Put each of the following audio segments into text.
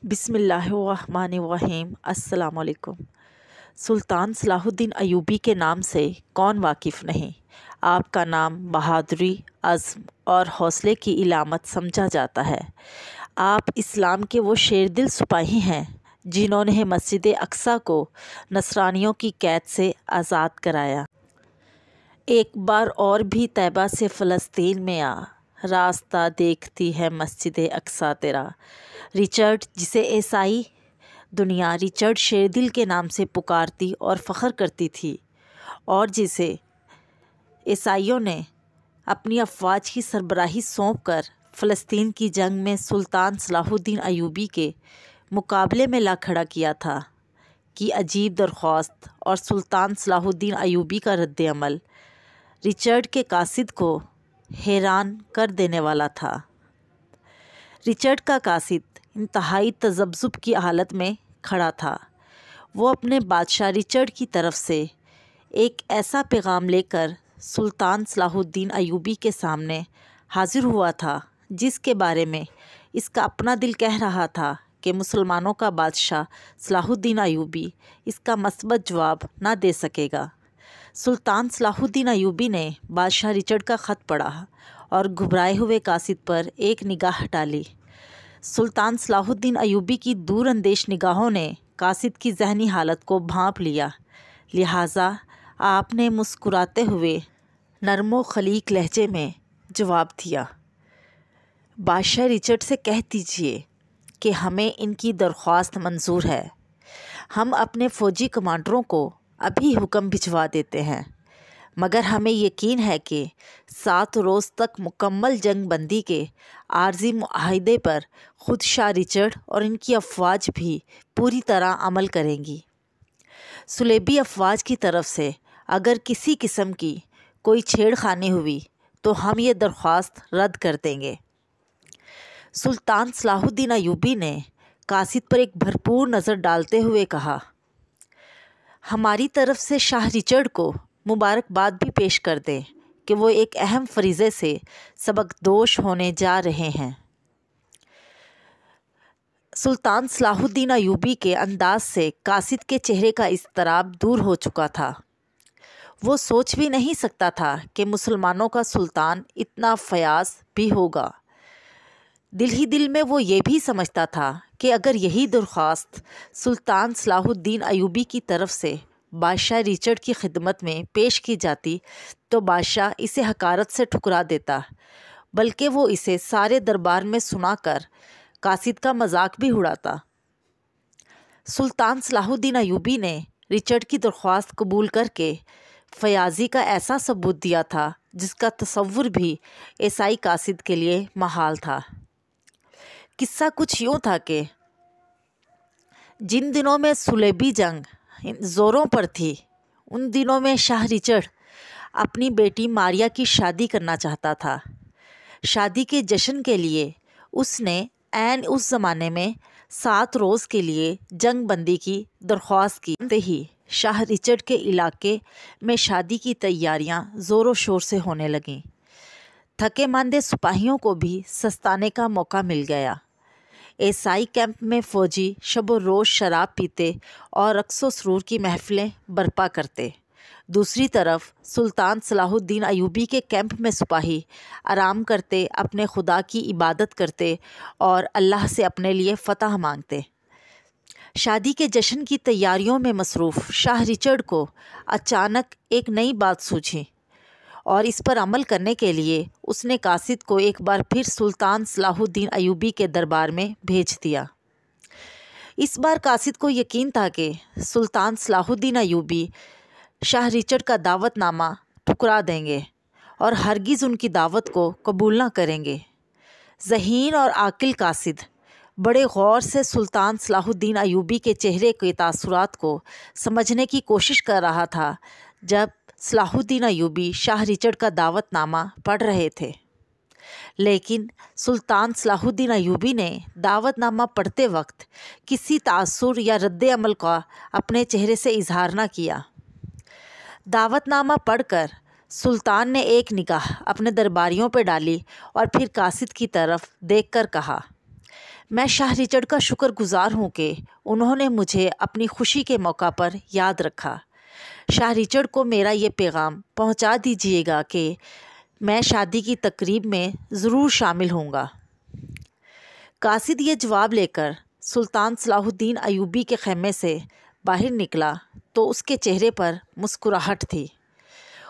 بسم اللہ الرحمن الرحیم۔ السلام علیکم۔ سلطان صلاح الدین ایوبی کے نام سے کون واقف نہیں؟ آپ کا نام بہادری، عزم اور حوصلے کی علامت سمجھا جاتا ہے۔ آپ اسلام کے وہ شیر دل سپاہی ہیں جنہوں نے مسجد اقصیٰ کو نصرانیوں کی قید سے آزاد کرایا۔ ایک بار اور بھی طیبہ سے فلسطین میں آ، راستہ دیکھتی ہے مسجد اقصیٰ تیرا۔ رچرڈ، جسے عیسائی دنیا رچرڈ شیردل کے نام سے پکارتی اور فخر کرتی تھی، اور جسے عیسائیوں نے اپنی افواج کی سربراہی سونپ کر فلسطین کی جنگ میں سلطان صلاح الدین ایوبی کے مقابلے میں لا کھڑا کیا تھا، کی عجیب درخواست اور سلطان صلاح الدین ایوبی کا رد عمل رچرڈ کے قاصد کو حیران کر دینے والا تھا۔ رچرڈ کا قاصد انتہائی تذبذب کی حالت میں کھڑا تھا۔ وہ اپنے بادشاہ رچرڈ کی طرف سے ایک ایسا پیغام لے کر سلطان صلاح الدین ایوبی کے سامنے حاضر ہوا تھا جس کے بارے میں اس کا اپنا دل کہہ رہا تھا کہ مسلمانوں کا بادشاہ صلاح الدین ایوبی اس کا مثبت جواب نہ دے سکے گا۔ سلطان صلاح الدین ایوبی نے بادشاہ رچرڈ کا خط پڑھا اور گھبرائے ہوئے قاصد پر ایک نگاہ ڈالی۔ سلطان صلاح الدین ایوبی کی دور اندیش نگاہوں نے قاصد کی ذہنی حالت کو بھانپ لیا، لہٰذا آپ نے مسکراتے ہوئے نرم و خلیق لہجے میں جواب دیا، بادشاہ رچرڈ سے کہہ دیجیے کہ ہمیں ان کی درخواست منظور ہے۔ ہم اپنے فوجی کمانڈروں کو ابھی حکم بھجوا دیتے ہیں، مگر ہمیں یقین ہے کہ 7 روز تک مکمل جنگ بندی کے عارضی معاہدے پر خود شاہ رچرڈ اور ان کی افواج بھی پوری طرح عمل کریں گی۔ صلیبی افواج کی طرف سے اگر کسی قسم کی کوئی چھیڑ خانی ہوئی تو ہم یہ درخواست رد کر دیں گے۔ سلطان صلاح الدین ایوبی نے قاصد پر ایک بھرپور نظر ڈالتے ہوئے کہا، ہماری طرف سے شاہ رچرڈ کو مبارکباد بھی پیش کر دیں کہ وہ ایک اہم فریضے سے سبکدوش ہونے جا رہے ہیں۔ سلطان صلاح الدین ایوبی کے انداز سے قاصد کے چہرے کا اضطراب دور ہو چکا تھا۔ وہ سوچ بھی نہیں سکتا تھا کہ مسلمانوں کا سلطان اتنا فیاض بھی ہوگا۔ دل ہی دل میں وہ یہ بھی سمجھتا تھا کہ اگر یہی درخواست سلطان صلاح الدین ایوبی کی طرف سے بادشاہ رچرڈ کی خدمت میں پیش کی جاتی تو بادشاہ اسے حقارت سے ٹھکرا دیتا، بلکہ وہ اسے سارے دربار میں سنا کر قاصد کا مذاق بھی اڑاتا۔ سلطان صلاح الدین ایوبی نے رچرڈ کی درخواست قبول کر کے فیاضی کا ایسا ثبوت دیا تھا جس کا تصور بھی عیسائی قاصد کے لیے محال تھا۔ قصہ کچھ یوں تھا کہ جن دنوں میں صلیبی جنگ زوروں پر تھی، ان دنوں میں شاہ رچرڈ اپنی بیٹی ماریا کی شادی کرنا چاہتا تھا۔ شادی کے جشن کے لیے اس نے عین اس زمانے میں 7 روز کے لیے جنگ بندی کی درخواست کی ہی شاہ رچرڈ کے علاقے میں شادی کی تیاریاں زور و شور سے ہونے لگیں۔ تھکے ماندے سپاہیوں کو بھی سستانے کا موقع مل گیا۔ عیسائی کیمپ میں فوجی شب و روز شراب پیتے اور رقص و سرور کی محفلیں برپا کرتے۔ دوسری طرف سلطان صلاح الدین ایوبی کے کیمپ میں سپاہی آرام کرتے، اپنے خدا کی عبادت کرتے اور اللہ سے اپنے لیے فتح مانگتے۔ شادی کے جشن کی تیاریوں میں مصروف شاہ رچرڈ کو اچانک ایک نئی بات سوجھی، اور اس پر عمل کرنے کے لیے اس نے قاصد کو ایک بار پھر سلطان صلاح الدین ایوبی کے دربار میں بھیج دیا۔ اس بار قاصد کو یقین تھا کہ سلطان صلاح الدین ایوبی شاہ رچرڈ کا دعوت نامہ ٹھکرا دیں گے اور ہرگز ان کی دعوت کو قبول نہ کریں گے۔ ذہین اور عاقل قاصد بڑے غور سے سلطان صلاح الدین ایوبی کے چہرے کے تاثرات کو سمجھنے کی کوشش کر رہا تھا جب صلاح الدین ایوبی شاہ رچرڈ کا دعوت نامہ پڑھ رہے تھے، لیکن سلطان صلاح الدین ایوبی نے دعوت نامہ پڑھتے وقت کسی تاثر یا رد عمل کا اپنے چہرے سے اظہار نہ کیا۔ دعوت نامہ پڑھ کر سلطان نے ایک نگاہ اپنے درباریوں پہ ڈالی اور پھر قاصد کی طرف دیکھ کر کہا، میں شاہ رچرڈ کا شکر گزار ہوں کہ انہوں نے مجھے اپنی خوشی کے موقع پر یاد رکھا۔ شاہ رچرڈ کو میرا یہ پیغام پہنچا دیجیے گا کہ میں شادی کی تقریب میں ضرور شامل ہوں گا۔ قاصد یہ جواب لے کر سلطان صلاح الدین ایوبی کے خیمے سے باہر نکلا تو اس کے چہرے پر مسکراہٹ تھی۔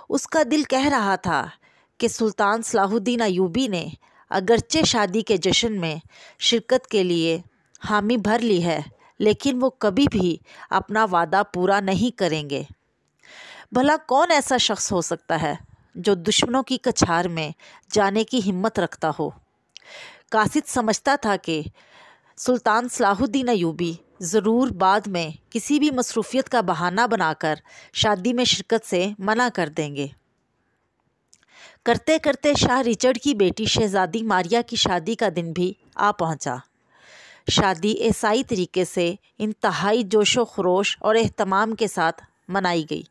اس کا دل کہہ رہا تھا کہ سلطان صلاح الدین ایوبی نے اگرچہ شادی کے جشن میں شرکت کے لیے حامی بھر لی ہے، لیکن وہ کبھی بھی اپنا وعدہ پورا نہیں کریں گے۔ بھلا کون ایسا شخص ہو سکتا ہے جو دشمنوں کی کچھار میں جانے کی ہمت رکھتا ہو؟ قاصد سمجھتا تھا کہ سلطان صلاح الدین ایوبی ضرور بعد میں کسی بھی مصروفیت کا بہانہ بنا کر شادی میں شرکت سے منع کر دیں گے۔ کرتے کرتے شاہ رچرڈ کی بیٹی شہزادی ماریہ کی شادی کا دن بھی آ پہنچا۔ شادی عیسائی طریقے سے انتہائی جوش و خروش اور اہتمام کے ساتھ منائی گئی۔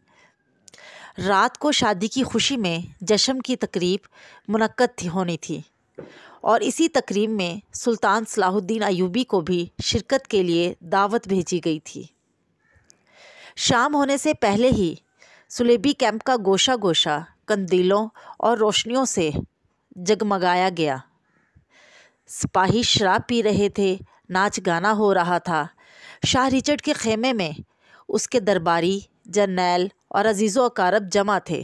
رات کو شادی کی خوشی میں جشن کی تقریب منعقد ہونی تھی اور اسی تقریب میں سلطان صلاح الدین ایوبی کو بھی شرکت کے لیے دعوت بھیجی گئی تھی۔ شام ہونے سے پہلے ہی صلیبی کیمپ کا گوشہ گوشہ قندیلوں اور روشنیوں سے جگمگایا گیا۔ سپاہی شراب پی رہے تھے، ناچ گانا ہو رہا تھا۔ شاہ رچرڈ کے خیمے میں اس کے درباری، جرنیل اور عزیز و اقارب جمع تھے۔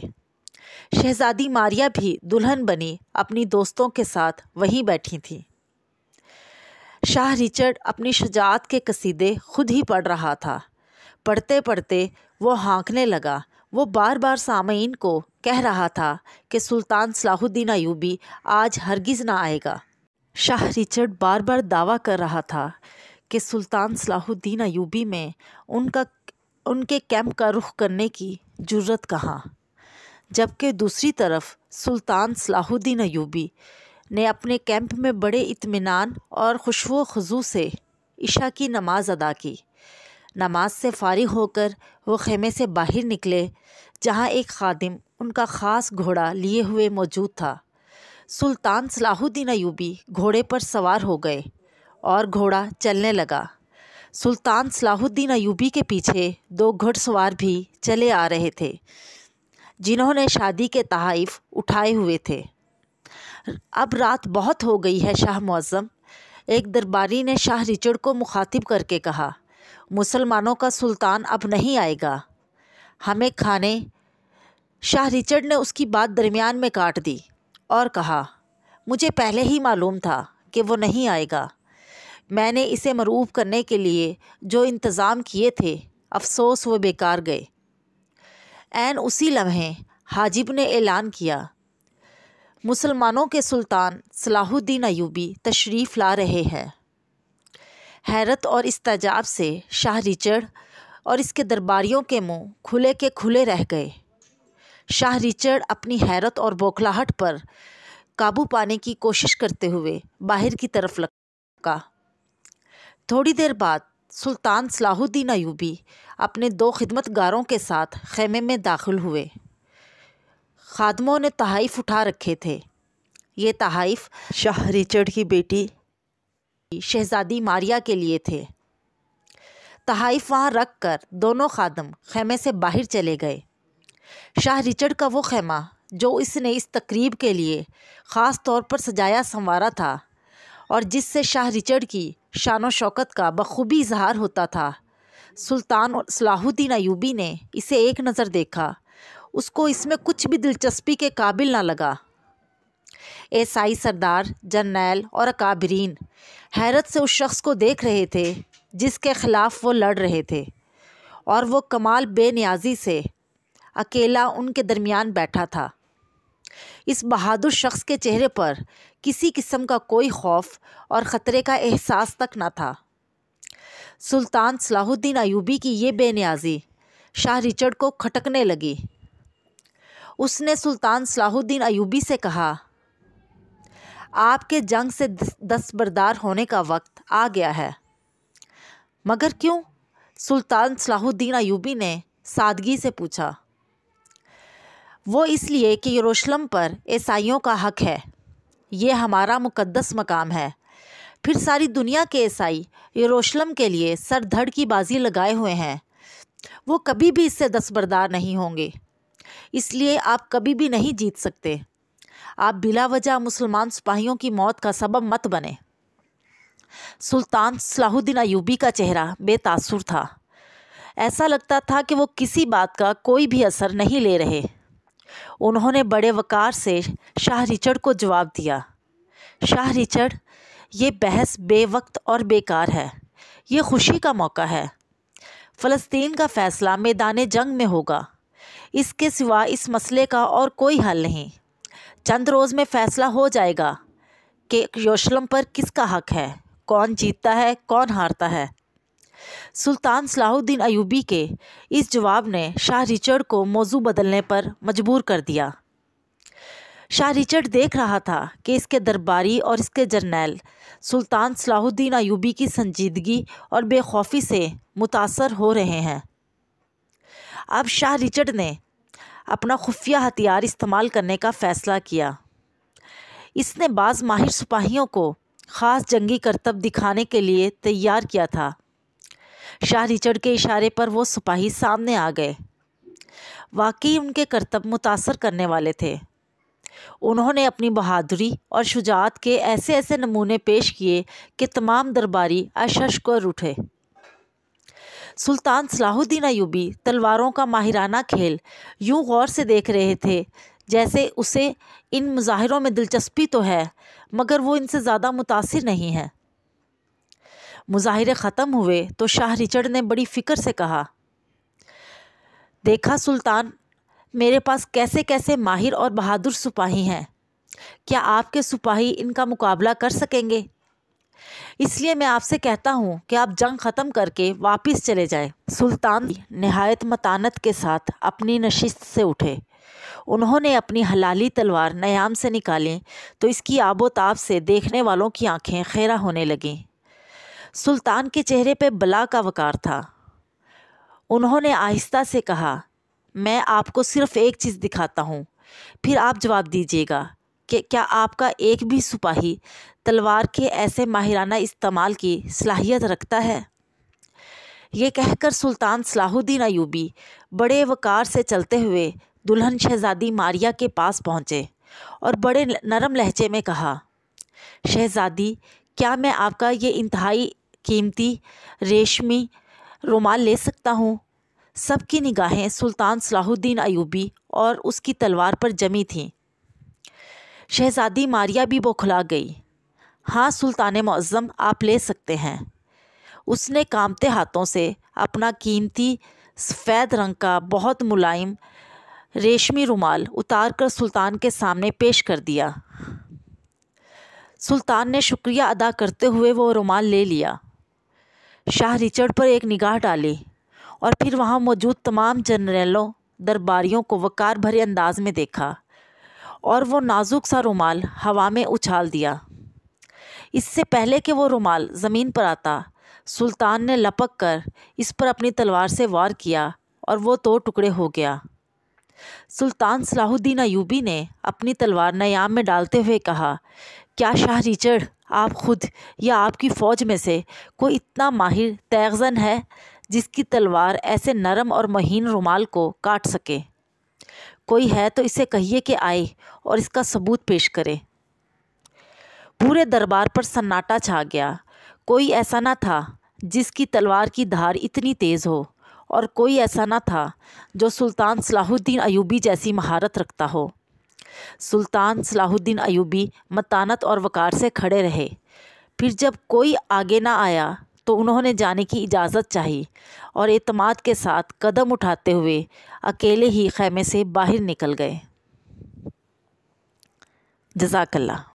شہزادی ماریہ بھی دلہن بنی اپنی دوستوں کے ساتھ وہیں بیٹھی تھیں۔ شاہ رچرڈ اپنی شجاعت کے قصیدے خود ہی پڑھ رہا تھا۔ پڑھتے پڑھتے وہ ہانکنے لگا۔ وہ بار بار سامعین کو کہہ رہا تھا کہ سلطان صلاح الدین ایوبی آج ہرگز نہ آئے گا۔ شاہ رچرڈ بار بار دعویٰ کر رہا تھا کہ سلطان صلاح الدین ایوبی میں ان کے کیمپ کا رخ کرنے کی جرأت کہاں، جبکہ دوسری طرف سلطان صلاح الدین ایوبی نے اپنے کیمپ میں بڑے اطمینان اور خشوع و خضوع سے عشاء کی نماز ادا کی۔ نماز سے فارغ ہو کر وہ خیمے سے باہر نکلے، جہاں ایک خادم ان کا خاص گھوڑا لیے ہوئے موجود تھا۔ سلطان صلاح الدین ایوبی گھوڑے پر سوار ہو گئے اور گھوڑا چلنے لگا۔ سلطان صلاح الدین ایوبی کے پیچھے 2 گھڑ سوار بھی چلے آ رہے تھے، جنہوں نے شادی کے تحائف اٹھائے ہوئے تھے۔ اب رات بہت ہو گئی ہے شاہ معظم، ایک درباری نے شاہ رچرڈ کو مخاطب کر کے کہا۔ مسلمانوں کا سلطان اب نہیں آئے گا، ہمیں کھانے۔ شاہ رچرڈ نے اس کی بات درمیان میں کاٹ دی اور کہا، مجھے پہلے ہی معلوم تھا کہ وہ نہیں آئے گا۔ میں نے اسے مرعوب کرنے کے لیے جو انتظام کیے تھے، افسوس وہ بیکار گئے۔ عین اسی لمحے حاجب نے اعلان کیا، مسلمانوں کے سلطان صلاح الدین ایوبی تشریف لا رہے ہیں۔ حیرت اور استعجاب سے شاہ رچرڈ اور اس کے درباریوں کے منہ کھلے کے کھلے رہ گئے۔ شاہ رچرڈ اپنی حیرت اور بوکھلاہٹ پر قابو پانے کی کوشش کرتے ہوئے باہر کی طرف لپکا۔ تھوڑی دیر بعد سلطان صلاح الدین ایوبی اپنے 2 خدمتگاروں کے ساتھ خیمے میں داخل ہوئے۔ خادموں نے تحائف اٹھا رکھے تھے۔ یہ تحائف شاہ رچرڈ کی بیٹی شہزادی ماریہ کے لیے تھے۔ تحائف وہاں رکھ کر دونوں خادم خیمے سے باہر چلے گئے۔ شاہ رچرڈ کا وہ خیمہ جو اس نے اس تقریب کے لیے خاص طور پر سجایا سنوارا تھا اور جس سے شاہ رچرڈ کی شان و شوکت کا بخوبی اظہار ہوتا تھا، سلطان صلاح الدین ایوبی نے اسے ایک نظر دیکھا، اس کو اس میں کچھ بھی دلچسپی کے قابل نہ لگا۔ عیسائی سردار، جرنیل اور اکابرین حیرت سے اس شخص کو دیکھ رہے تھے جس کے خلاف وہ لڑ رہے تھے، اور وہ کمال بے نیازی سے اکیلا ان کے درمیان بیٹھا تھا۔ اس بہادر شخص کے چہرے پر کسی قسم کا کوئی خوف اور خطرے کا احساس تک نہ تھا۔ سلطان صلاح الدین ایوبی کی یہ بے نیازی شاہ رچرڈ کو کھٹکنے لگی۔ اس نے سلطان صلاح الدین ایوبی سے کہا، آپ کے جنگ سے دستبردار ہونے کا وقت آ گیا ہے۔ مگر کیوں؟ سلطان صلاح الدین ایوبی نے سادگی سے پوچھا۔ وہ اس لیے کہ یروشلم پر عیسائیوں کا حق ہے، یہ ہمارا مقدس مقام ہے۔ پھر ساری دنیا کے عیسائی یروشلم کے لیے سر دھڑ کی بازی لگائے ہوئے ہیں، وہ کبھی بھی اس سے دستبردار نہیں ہوں گے، اس لیے آپ کبھی بھی نہیں جیت سکتے۔ آپ بلا وجہ مسلمان سپاہیوں کی موت کا سبب مت بنے۔ سلطان صلاح الدین ایوبی کا چہرہ بے تاثر تھا، ایسا لگتا تھا کہ وہ کسی بات کا کوئی بھی اثر نہیں لے رہے۔ انہوں نے بڑے وقار سے شاہ رچرڈ کو جواب دیا، شاہ رچرڈ، یہ بحث بے وقت اور بیکار ہے، یہ خوشی کا موقع ہے۔ فلسطین کا فیصلہ میدان جنگ میں ہوگا، اس کے سوا اس مسئلے کا اور کوئی حل نہیں۔ چند روز میں فیصلہ ہو جائے گا کہ یروشلم پر کس کا حق ہے، کون جیتتا ہے، کون ہارتا ہے۔ سلطان صلاح الدین ایوبی کے اس جواب نے شاہ رچرڈ کو موضوع بدلنے پر مجبور کر دیا۔ شاہ رچرڈ دیکھ رہا تھا کہ اس کے درباری اور اس کے جرنیل سلطان صلاح الدین ایوبی کی سنجیدگی اور بے خوفی سے متاثر ہو رہے ہیں۔ اب شاہ رچرڈ نے اپنا خفیہ ہتھیار استعمال کرنے کا فیصلہ کیا۔ اس نے بعض ماہر سپاہیوں کو خاص جنگی کرتب دکھانے کے لیے تیار کیا تھا۔ شاہ رچرڈ کے اشارے پر وہ سپاہی سامنے آ گئے۔ واقعی ان کے کرتب متاثر کرنے والے تھے۔ انہوں نے اپنی بہادری اور شجاعت کے ایسے ایسے نمونے پیش کیے کہ تمام درباری اشش کر اٹھے۔ سلطان صلاح الدین ایوبی تلواروں کا ماہرانہ کھیل یوں غور سے دیکھ رہے تھے جیسے اسے ان مظاہروں میں دلچسپی تو ہے مگر وہ ان سے زیادہ متاثر نہیں ہے۔ مظاہرے ختم ہوئے تو شاہ رچرڈ نے بڑی فکر سے کہا، دیکھا سلطان، میرے پاس کیسے کیسے ماہر اور بہادر سپاہی ہیں، کیا آپ کے سپاہی ان کا مقابلہ کر سکیں گے؟ اس لیے میں آپ سے کہتا ہوں کہ آپ جنگ ختم کر کے واپس چلے جائیں۔ سلطان نہایت متانت کے ساتھ اپنی نشست سے اٹھے۔ انہوں نے اپنی ہلالی تلوار نیام سے نکالی تو اس کی آب و تاب سے دیکھنے والوں کی آنکھیں خیرہ ہونے لگیں۔ سلطان کے چہرے پہ بلا کا وقار تھا۔ انہوں نے آہستہ سے کہا، میں آپ کو صرف ایک چیز دکھاتا ہوں، پھر آپ جواب دیجیے گا کہ کیا آپ کا ایک بھی سپاہی تلوار کے ایسے ماہرانہ استعمال کی صلاحیت رکھتا ہے؟ یہ کہہ کر سلطان صلاح الدین ایوبی بڑے وقار سے چلتے ہوئے دلہن شہزادی ماریہ کے پاس پہنچے اور بڑے نرم لہجے میں کہا، شہزادی، کیا میں آپ کا یہ انتہائی قیمتی ریشمی رومال لے سکتا ہوں؟ سب کی نگاہیں سلطان صلاح الدین ایوبی اور اس کی تلوار پر جمی تھیں۔ شہزادی ماریہ بھی بوکھلا گئی۔ ہاں سلطان معظم، آپ لے سکتے ہیں۔ اس نے کانپتے ہاتھوں سے اپنا قیمتی سفید رنگ کا بہت ملائم ریشمی رومال اتار کر سلطان کے سامنے پیش کر دیا۔ سلطان نے شکریہ ادا کرتے ہوئے وہ رومال لے لیا، شاہ رچرڈ پر ایک نگاہ ڈالی اور پھر وہاں موجود تمام جنرلوں درباریوں کو وقار بھرے انداز میں دیکھا اور وہ نازک سا رومال ہوا میں اچھال دیا۔ اس سے پہلے کہ وہ رومال زمین پر آتا، سلطان نے لپک کر اس پر اپنی تلوار سے وار کیا اور وہ دو ٹکڑے ہو گیا۔ سلطان صلاح الدین ایوبی نے اپنی تلوار نیام میں ڈالتے ہوئے کہا، کیا شاہ رچرڈ، آپ خود یا آپ کی فوج میں سے کوئی اتنا ماہر تیغ زن ہے جس کی تلوار ایسے نرم اور مہین رومال کو کاٹ سکے؟ کوئی ہے تو اسے کہیے کہ آئے اور اس کا ثبوت پیش کرے۔ پورے دربار پر سناٹا چھا گیا۔ کوئی ایسا نہ تھا جس کی تلوار کی دھار اتنی تیز ہو اور کوئی ایسا نہ تھا جو سلطان صلاح الدین ایوبی جیسی مہارت رکھتا ہو۔ سلطان صلاح الدین ایوبی متانت اور وقار سے کھڑے رہے۔ پھر جب کوئی آگے نہ آیا تو انہوں نے جانے کی اجازت چاہی اور اعتماد کے ساتھ قدم اٹھاتے ہوئے اکیلے ہی خیمے سے باہر نکل گئے۔ جزاک اللہ۔